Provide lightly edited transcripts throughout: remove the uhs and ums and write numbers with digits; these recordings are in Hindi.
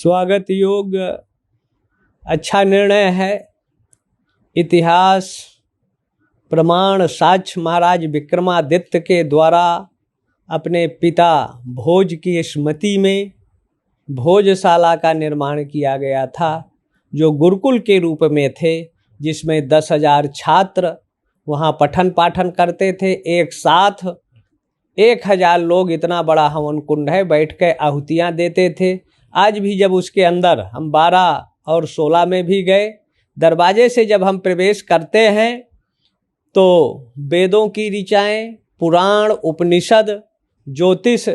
स्वागत योग्य अच्छा निर्णय है। इतिहास प्रमाण साक्ष्य महाराज विक्रमादित्य के द्वारा अपने पिता भोज की स्मृति में भोजशाला का निर्माण किया गया था, जो गुरुकुल के रूप में थे, जिसमें 10,000 छात्र वहाँ पठन पाठन करते थे। एक साथ 1,000 लोग, इतना बड़ा हवन कुंड है, बैठ कर आहुतियाँ देते थे। आज भी जब उसके अंदर हम 12 और 16 में भी गए, दरवाजे से जब हम प्रवेश करते हैं तो वेदों की ऋचाएँ, पुराण, उपनिषद, ज्योतिष,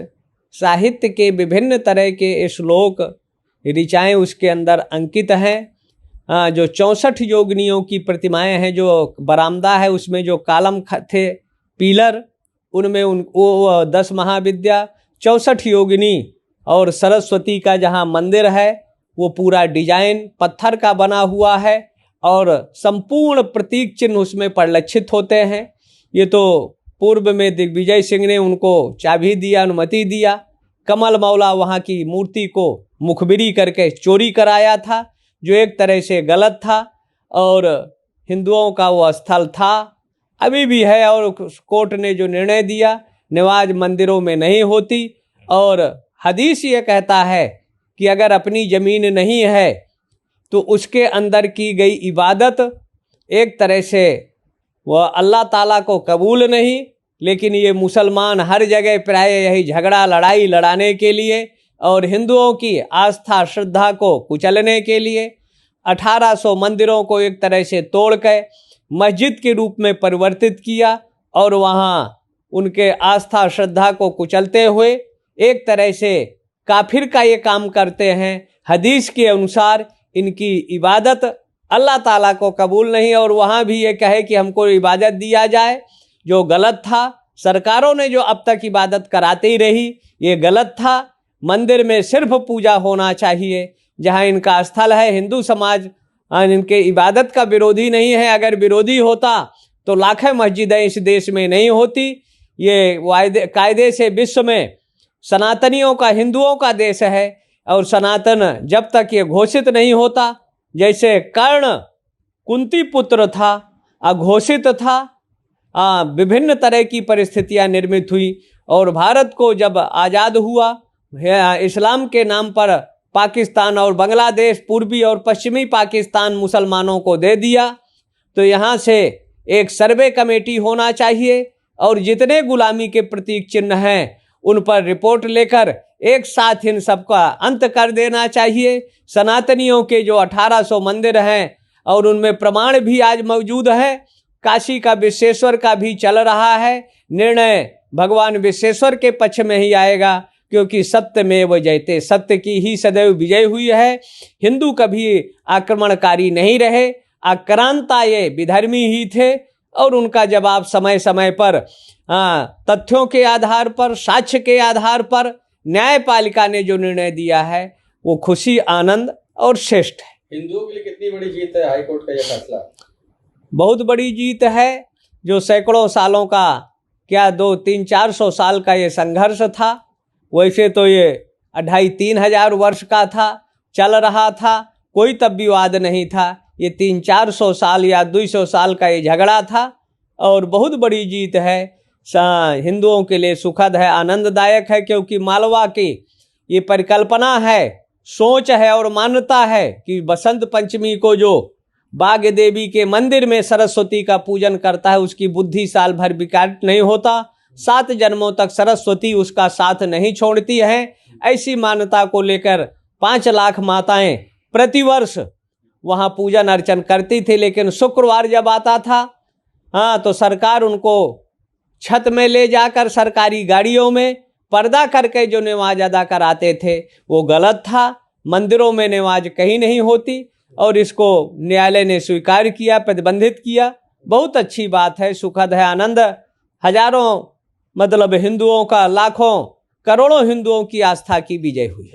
साहित्य के विभिन्न तरह के श्लोक ऋचाएँ उसके अंदर अंकित हैं। जो 64 योगिनियों की प्रतिमाएं हैं, जो बरामदा है उसमें जो कालम थे, पिलर, उनमें वो 10 महाविद्या, 64 योगिनी और सरस्वती का जहाँ मंदिर है वो पूरा डिजाइन पत्थर का बना हुआ है और संपूर्ण प्रतीक चिन्ह उसमें परिलक्षित होते हैं। ये तो पूर्व में दिग्विजय सिंह ने उनको चाबी दिया, अनुमति दिया। कमल मौला वहाँ की मूर्ति को मुखबिरी करके चोरी कराया था, जो एक तरह से गलत था और हिंदुओं का वो स्थल था, अभी भी है। और कोर्ट ने जो निर्णय दिया, नमाज मंदिरों में नहीं होती। और हदीस ये कहता है कि अगर अपनी ज़मीन नहीं है तो उसके अंदर की गई इबादत एक तरह से वह अल्लाह ताला को कबूल नहीं। लेकिन ये मुसलमान हर जगह प्राय यही झगड़ा लड़ाई लड़ाने के लिए और हिंदुओं की आस्था श्रद्धा को कुचलने के लिए 1800 मंदिरों को एक तरह से तोड़ कर मस्जिद के रूप में परिवर्तित किया और वहाँ उनके आस्था श्रद्धा को कुचलते हुए एक तरह से काफिर का ये काम करते हैं। हदीस के अनुसार इनकी इबादत अल्लाह ताला को कबूल नहीं। और वहाँ भी ये कहे कि हमको इबादत दिया जाए, जो गलत था। सरकारों ने जो अब तक इबादत कराती रही, ये गलत था। मंदिर में सिर्फ पूजा होना चाहिए जहाँ इनका स्थल है। हिंदू समाज इनके इबादत का विरोधी नहीं है। अगर विरोधी होता तो लाखों मस्जिदें इस देश में नहीं होती। ये कायदे से विश्व में सनातनियों का, हिंदुओं का देश है और सनातन जब तक ये घोषित नहीं होता, जैसे कर्ण कुंती पुत्र था, अघोषित था, विभिन्न तरह की परिस्थितियां निर्मित हुई और भारत को जब आज़ाद हुआ, इस्लाम के नाम पर पाकिस्तान और बांग्लादेश, पूर्वी और पश्चिमी पाकिस्तान मुसलमानों को दे दिया। तो यहाँ से एक सर्वे कमेटी होना चाहिए और जितने गुलामी के प्रतीक चिन्ह हैं उन पर रिपोर्ट लेकर एक साथ इन सबका अंत कर देना चाहिए। सनातनियों के जो 1800 मंदिर हैं और उनमें प्रमाण भी आज मौजूद है। काशी का विश्वेश्वर का भी चल रहा है। निर्णय भगवान विश्वेश्वर के पक्ष में ही आएगा, क्योंकि सत्यमेव जयते, सत्य की ही सदैव विजय हुई है। हिंदू कभी आक्रमणकारी नहीं रहे, आक्रांता ये विधर्मी ही थे और उनका जवाब समय समय पर तथ्यों के आधार पर, साक्ष्य के आधार पर न्यायपालिका ने जो निर्णय दिया है वो खुशी, आनंद और श्रेष्ठ है। हिंदुओं के लिए कितनी बड़ी जीत है हाईकोर्ट का यह फैसला? बहुत बड़ी जीत है। जो सैकड़ों सालों का, क्या 200-300-400 साल का ये संघर्ष था, वैसे तो ये 2500-3 हजार वर्ष का था, चल रहा था, कोई तब विवाद नहीं था। ये 300-400 साल या 200 साल का ये झगड़ा था और बहुत बड़ी जीत है। हिंदुओं के लिए सुखद है, आनंददायक है, क्योंकि मालवा की ये परिकल्पना है, सोच है और मान्यता है कि बसंत पंचमी को जो बाग देवी के मंदिर में सरस्वती का पूजन करता है, उसकी बुद्धि साल भर विकार नहीं होता, 7 जन्मों तक सरस्वती उसका साथ नहीं छोड़ती है। ऐसी मान्यता को लेकर 5 लाख माताएं प्रतिवर्ष वहाँ पूजन अर्चन करती थी। लेकिन शुक्रवार जब आता था तो सरकार उनको छत में ले जाकर सरकारी गाड़ियों में पर्दा करके जो नमाज अदा कराते थे वो गलत था। मंदिरों में नमाज कहीं नहीं होती और इसको न्यायालय ने स्वीकार किया, प्रतिबंधित किया। बहुत अच्छी बात है, सुखद है, आनंद। हजारों हिंदुओं का, लाखों करोड़ों हिंदुओं की आस्था की विजय हुई।